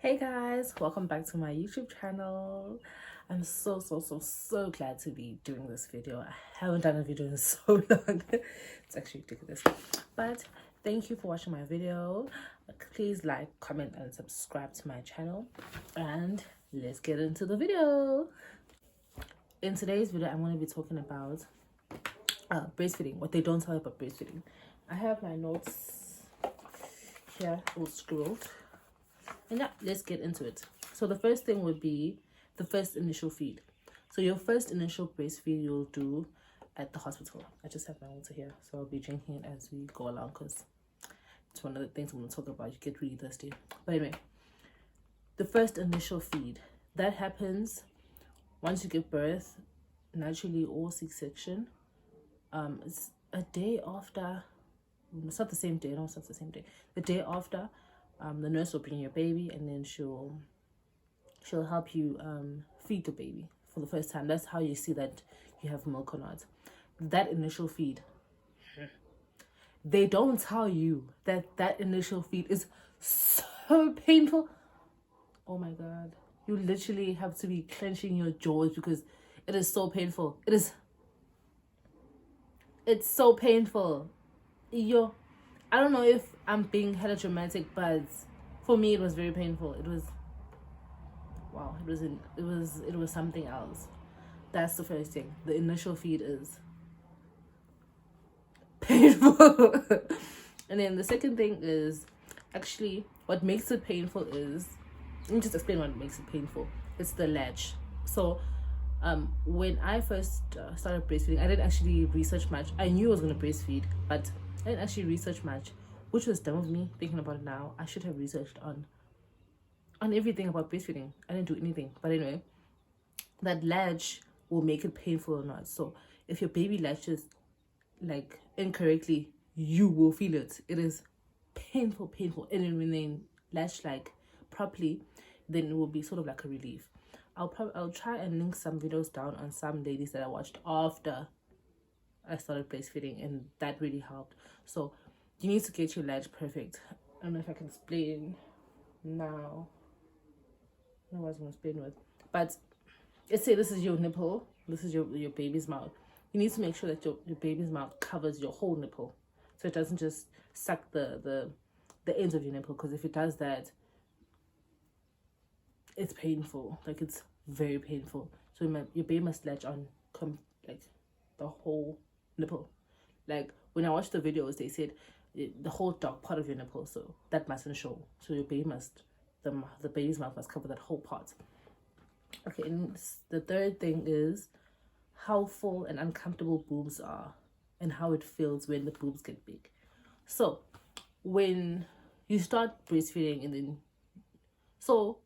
Hey guys, welcome back to my YouTube channel. I'm so glad to be doing this video. I haven't done a video in so long. It's actually ridiculous, but thank you for watching my video. Please like, comment and subscribe to my channel, and let's get into the video. In today's video, I'm going to be talking about breastfeeding, what they don't tell you about breastfeeding. I have my notes here all scrolled. And yeah, let's get into it. So the first thing would be the first initial feed. So your first initial breastfeed you'll do at the hospital. I just have my water here, so I'll be drinking it as we go along because it's one of the things I'm going to talk about. You get really thirsty. But anyway, the first initial feed, that happens once you give birth, naturally or C-section. It's a day after. It's not the same day. No, it's not the same day. The day after. The nurse will bring your baby, and then she'll help you feed the baby for the first time. That's how you see that you have milk or not. That initial feed, they don't tell you that initial feed is so painful. Oh my god, you literally have to be clenching your jaws because it is so painful. It's so painful. I don't know if I'm being hella dramatic, but for me it was very painful. It was something else. That's the first thing. The initial feed is painful. And then the second thing is actually what makes it painful is, let me just explain what makes it painful. It's the latch. So when I first started breastfeeding, I didn't actually research much. I knew I was going to breastfeed, but I didn't actually research much, which was dumb of me. Thinking about it now, I should have researched on everything about breastfeeding. I didn't do anything. But anyway, that latch will make it painful or not. So if your baby latches like incorrectly, you will feel it. It is painful. And then when they latch like properly, then it will be sort of like a relief. I'll try and link some videos down on some ladies that I watched after I started breastfeeding, and that really helped. So you need to get your latch perfect. I don't know if I can explain now. I don't know what I was going to explain with, but let's say this is your nipple, this is your baby's mouth. You need to make sure that your baby's mouth covers your whole nipple, so it doesn't just suck the ends of your nipple, because if it does that, it's painful. Like, it's very painful. So your baby must latch on like the whole nipple. Like when I watched the videos, they said the whole dark part of your nipple, so that mustn't show. So your baby must, the baby's mouth must cover that whole part. Okay, and the third thing is how full and uncomfortable boobs are, and how it feels when the boobs get big. So when you start breastfeeding, and then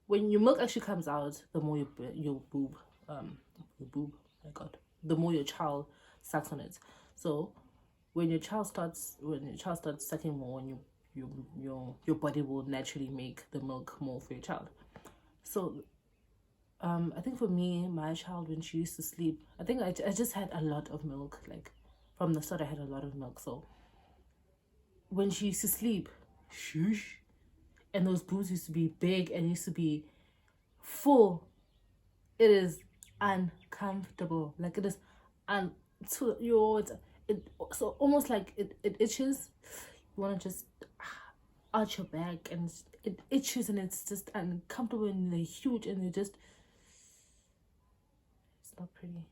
when your milk actually comes out, the more your boob, my god, the more your child sucks on it. So when your child starts sucking more, and your body will naturally make the milk more for your child. So I think for me, my child, when she used to sleep, I think I just had a lot of milk. Like from the start, I had a lot of milk. So when she used to sleep, shush, and those boobs used to be big and used to be full, it is uncomfortable. Like it is so almost like it itches. You want to just arch your back, and it itches, and it's just uncomfortable, and they're huge, and it's not pretty.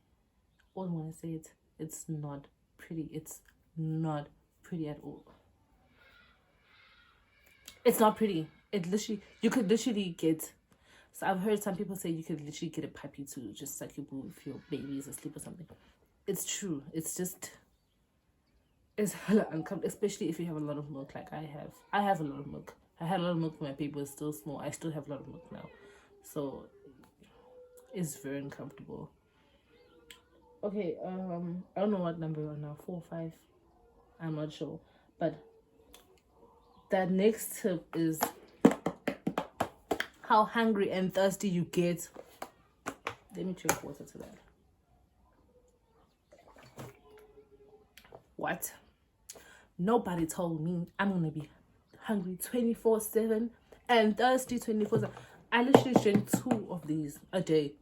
All I want to say is it's not pretty. It's not pretty at all. It's not pretty. You could literally get, so I've heard some people say you could literally get a puppy to just suck your boob if your baby is asleep or something. It's true. It's hella uncomfortable, especially if you have a lot of milk like I have. I have a lot of milk. I had a lot of milk when my baby was still small. I still have a lot of milk now. So it's very uncomfortable. Okay, I don't know what number we're on now, 4 or 5. I'm not sure. But that next tip is how hungry and thirsty you get. Let me drink water to that. What? Nobody told me I'm gonna be hungry 24/7 and thirsty 24/7. I literally drink 2 of these a day.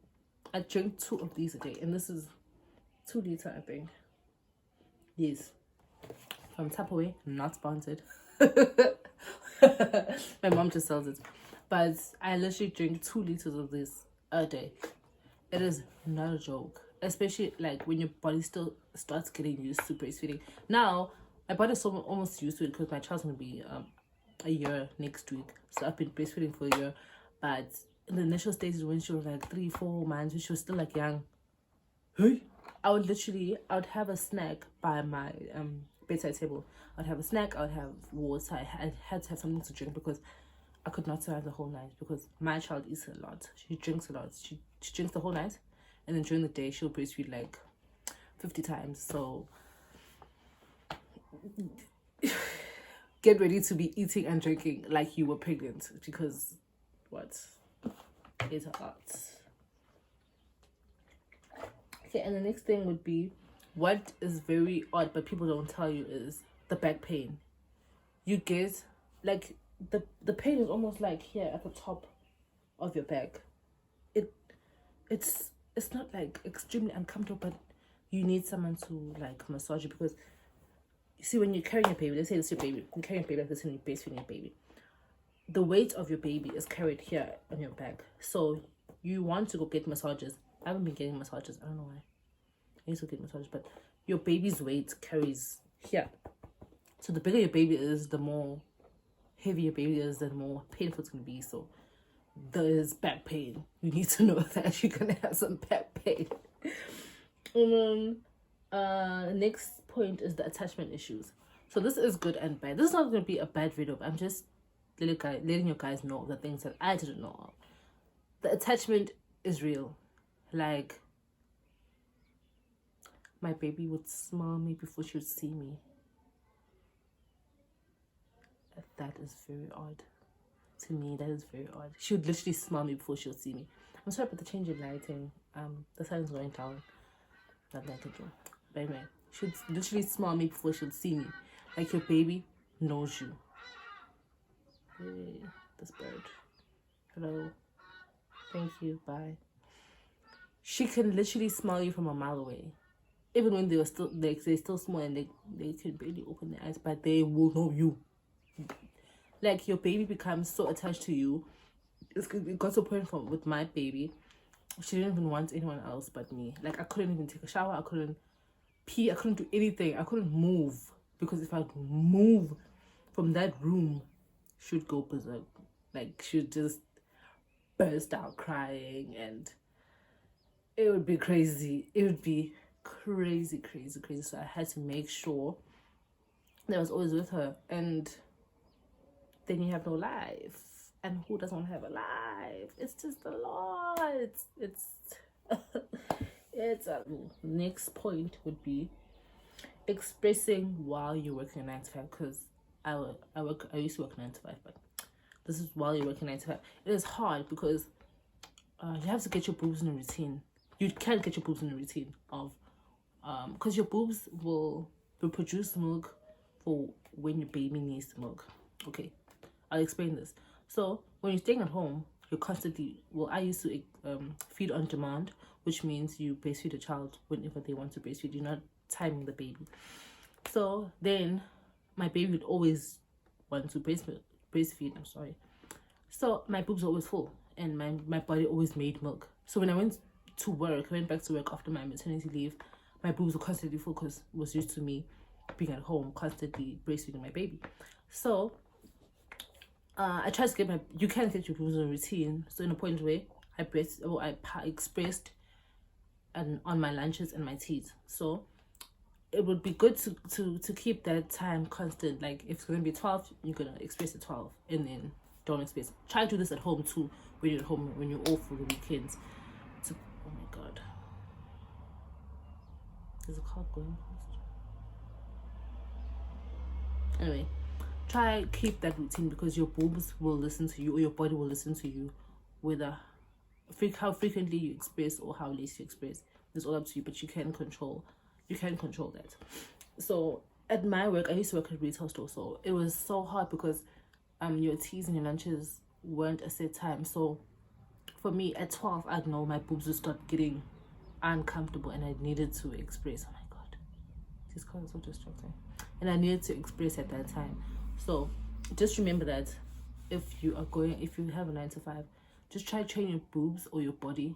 I drink 2 of these a day, and this is 2 liter, I think. Yes, from Tupperware, not sponsored. My mom just sells it, but I literally drink 2 liters of this a day. It is not a joke, especially like when your body still starts getting used to breastfeeding. Now my body's almost used to it because my child's gonna be a year next week, so I've been breastfeeding for a year. But in the initial stages, when she was like 3-4 months, when she was still like young, hey, I would have a snack by my bedside table. I'd have a snack, I would have water. I had to have something to drink because I could not survive the whole night, because my child eats a lot. She drinks a lot. She drinks the whole night, and then during the day she'll breastfeed like 50 times. So get ready to be eating and drinking like you were pregnant, because what? It's a lot. Okay, and the next thing would be, what is very odd but people don't tell you, is the back pain. You get like the pain is almost like here at the top of your back. It's not like extremely uncomfortable, but you need someone to like massage you, because you see, when you're carrying a baby, let's say it's your baby, you're carrying a baby like this and you're breastfeeding your baby, the weight of your baby is carried here on your back. So you want to go get massages. I haven't been getting massages, I don't know why. I used to get massages, but your baby's weight carries here. So the bigger your baby is, the more heavy your baby is, the more painful it's going to be. So there is back pain. You need to know that you're going to have some back pain. And then next point is the attachment issues. So this is good and bad. This is not going to be a bad video, but I'm just letting you guys know the things that I didn't know of. The attachment is real. Like, my baby would smell me before she would see me. That is very odd. To me, that is very odd. She would literally smell me before she would see me. I'm sorry about the change in lighting. The sun's going down. Nothing I can do. But anyway, she would literally smell me before she would see me. Like, your baby knows you. Hey, this bird. Hello. Thank you. Bye. She can literally smell you from a mile away. Even when they're still small and they can barely open their eyes, but they will know you. Like, your baby becomes so attached to you. It got to a point with my baby, she didn't even want anyone else but me. Like, I couldn't even take a shower, I couldn't pee, I couldn't do anything, I couldn't move, because if I move from that room, she would go berserk. Like, she would just burst out crying, and it would be crazy. It would be crazy. So I had to make sure that I was always with her, and then you have no life. And who doesn't want to have a life? It's just a lot. It's it's a next point would be expressing while you're working a 9 to 5, because I used to work 9 to 5, but this is while you're working 9 to 5. It is hard because you have to get your boobs in a routine. You can't get your boobs in a routine of because your boobs will produce milk for when your baby needs milk. Okay, I'll explain this. So when you're staying at home, you're constantly, well, I used to feed on demand, which means you breastfeed a child whenever they want to breastfeed. You're not timing the baby. So then my baby would always want to breastfeed. I'm sorry. So my boobs were always full, and my body always made milk. So when I went back to work after my maternity leave, my boobs were constantly full because it was used to me being at home, constantly breastfeeding my baby. So I tried to get you can't get your boobs in a routine. So in a point where I expressed and on my lunches and my teas. So it would be good to keep that time constant. Like, if it's going to be 12, you're going to express at 12, and then don't express. Try to do this at home too, when you're at home, when you're off for the weekends. Oh my god. There's a car going past. Anyway, try keep that routine, because your boobs will listen to you, or your body will listen to you, whether how frequently you express or how late you express. It's all up to you, but you can control that. So at my work, I used to work at a retail store, so it was so hard because your teas and your lunches weren't a set time. So for me at 12, I know my boobs would start getting uncomfortable and I needed to express. Oh my god, this car is so distracting. And I needed to express at that time. So just remember that if you have a 9 to 5, just try to train your boobs or your body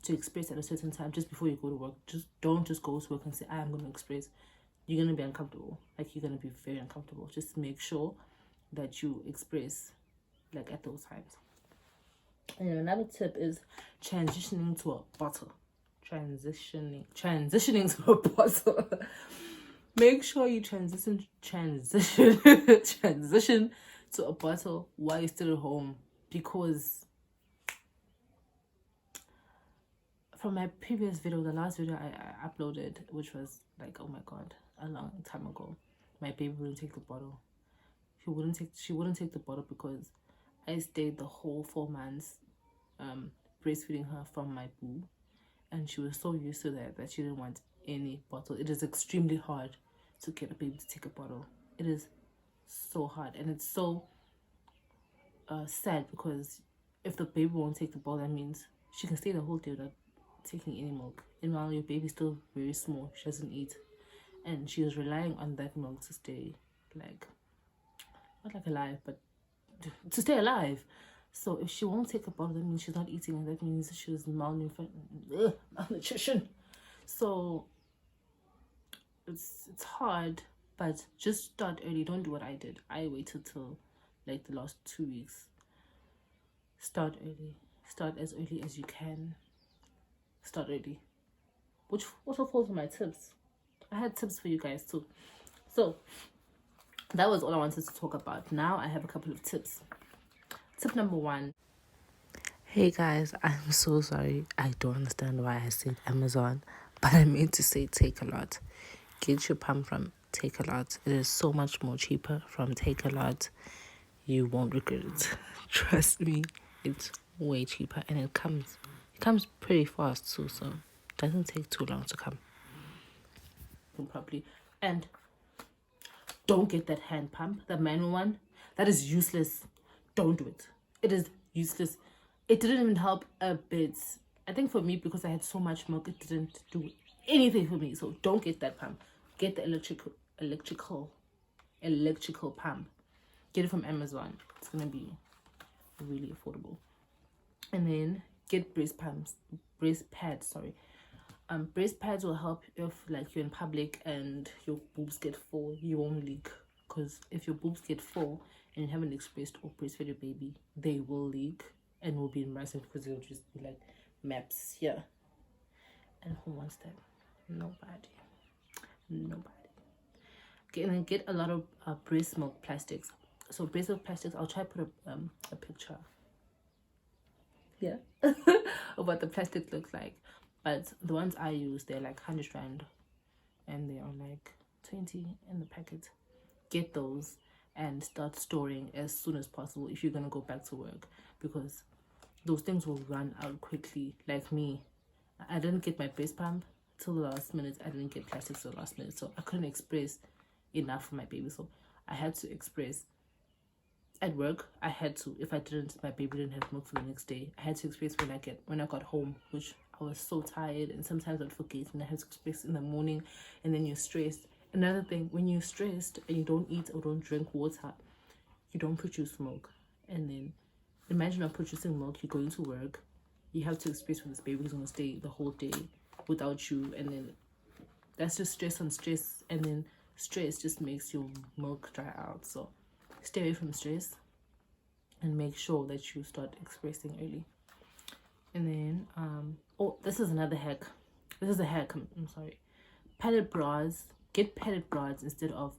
to express at a certain time just before you go to work. Just don't just go to work and say, I'm going to express. You're going to be uncomfortable. Like, you're going to be very uncomfortable. Just make sure that you express like at those times. And another tip is transitioning to a bottle. Transitioning to a bottle. Make sure you transition to a bottle while you're still at home, because from my previous video, the last video I uploaded, which was like, oh my god, a long time ago, my baby wouldn't take the bottle. She wouldn't take the bottle because I stayed the whole 4 months breastfeeding her from my boob, and she was so used to that she didn't want any bottle. It is extremely hard to get a baby to take a bottle. It is so hard, and it's so sad, because if the baby won't take the bottle, that means she can stay the whole day without taking any milk. And while your baby's still very small, she doesn't eat, and she is relying on that milk to stay, like, not like alive, but to stay alive. So if she won't take a bottle, that means she's not eating, and that means she's malnutrition. So it's hard, but just start early. Don't do what I did. I waited till like the last 2 weeks. Start early. Start as early as you can. Start early. Which also falls on my tips. I had tips for you guys too. So that was all I wanted to talk about. Now I have a couple of tips. Tip number 1. Hey guys, I'm so sorry. I don't understand why I said Amazon, but I meant to say Take A Lot. Get your pump from Take A Lot. It is so much more cheaper from Take A Lot. You won't regret it. Trust me, it's way cheaper, and it comes pretty fast too, so it doesn't take too long to come properly. And don't get that hand pump, the manual one. That is useless. Don't do it. It is useless. It didn't even help a bit. I think for me, because I had so much milk, it didn't do anything for me. So don't get that pump. Get the electrical pump. Get it from Amazon. It's gonna be really affordable. And then get breast pads. Breast pads will help if like you're in public and your boobs get full. You won't leak, because if your boobs get full and you haven't expressed or breastfed your baby, they will leak and will be embarrassing, because it'll just be like maps here. And who wants that? Nobody. Okay, and then get a lot of breast milk plastics. So breast milk plastics, I'll try to put a picture here of what the plastic looks like. But the ones I use, they're like 100 rand, and they are like 20 in the packet. Get those and start storing as soon as possible if you're gonna go back to work, because those things will run out quickly. Like me, I didn't get my breast pump till the last minute. I didn't get plastics till the last minute, so I couldn't express enough for my baby. So I had to express at work. I had to. If I didn't, my baby didn't have milk for the next day. I had to express when I got home, which I was so tired, and sometimes I'd forget, and I had to express in the morning, and then you're stressed. Another thing, when you're stressed and you don't eat or don't drink water, you don't produce milk. And then imagine not producing milk, you're going to work, you have to express when this baby is going to stay the whole day without you, and then that's just stress on stress, and then stress just makes your milk dry out. So stay away from stress and make sure that you start expressing early. And then oh, this is another hack. This is a hack. I'm sorry. Padded bras. Get padded bras instead of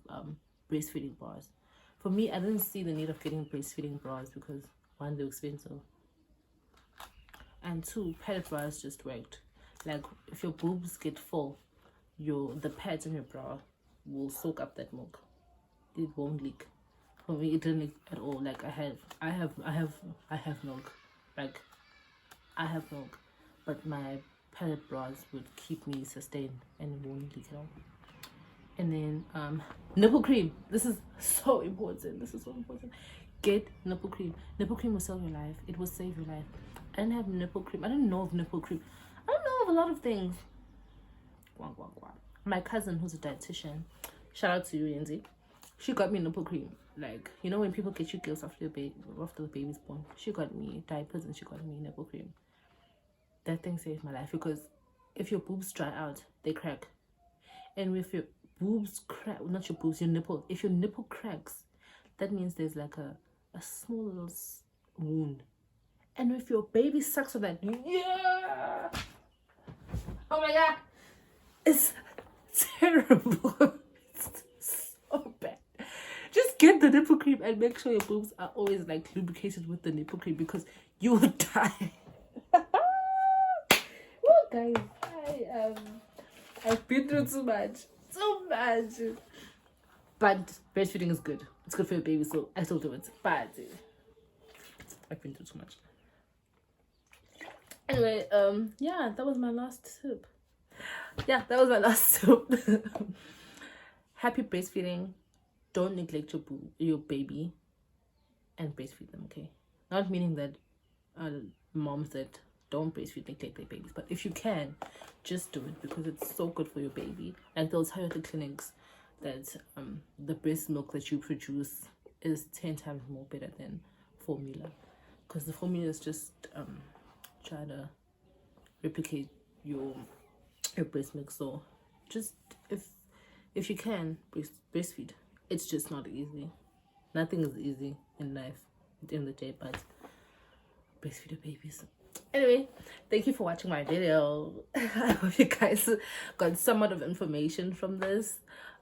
breastfeeding bras. For me, I didn't see the need of getting breastfeeding bras because 1, they're expensive, and 2, padded bras just worked. Like, if your boobs get full, the pads in your bra will soak up that milk. It won't leak. For me, it didn't leak at all. Like, I have milk. Like, I have milk, but my padded bras would keep me sustained and it won't leak at all. And then nipple cream. This is so important. Get nipple cream. Nipple cream will save your life. It will save your life. I didn't have nipple cream. I didn't know of nipple cream. I don't know of a lot of things. My cousin, who's a dietitian, shout out to you, Lindsay. She got me nipple cream. Like, you know when people get you gifts after the baby's born. She got me diapers and she got me nipple cream. That thing saved my life, because if your boobs dry out, they crack. And if your boobs crack, not your boobs, your nipple. If your nipple cracks, that means there's like a small little wound. And if your baby sucks on that, yeah, oh my god, it's terrible. It's so bad. Just get the nipple cream and make sure your boobs are always like lubricated with the nipple cream, because you will die. Well, guys, I've been through too much, but breastfeeding is good. It's good for your baby, so I still do it. But I've been through too much. Anyway, yeah, that was my last tip. Happy breastfeeding. Don't neglect your baby, and breastfeed them, okay? Not meaning that moms that don't breastfeed neglect their babies, but if you can, just do it, because it's so good for your baby. Like, they'll tell you at the clinics that the breast milk that you produce is 10 times more better than formula, because the formula is just trying to replicate your breast milk. So just if you can, breastfeed. It's just not easy. Nothing is easy in life at the end of the day, but breastfeed your babies. Anyway, thank you for watching my video. I hope you guys got somewhat of information from this.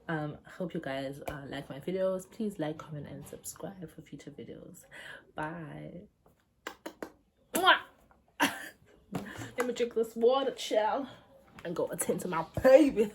I hope you guys like my videos. Please like, comment, and subscribe for future videos. Bye. Let me drink this water, child, and go attend to my baby.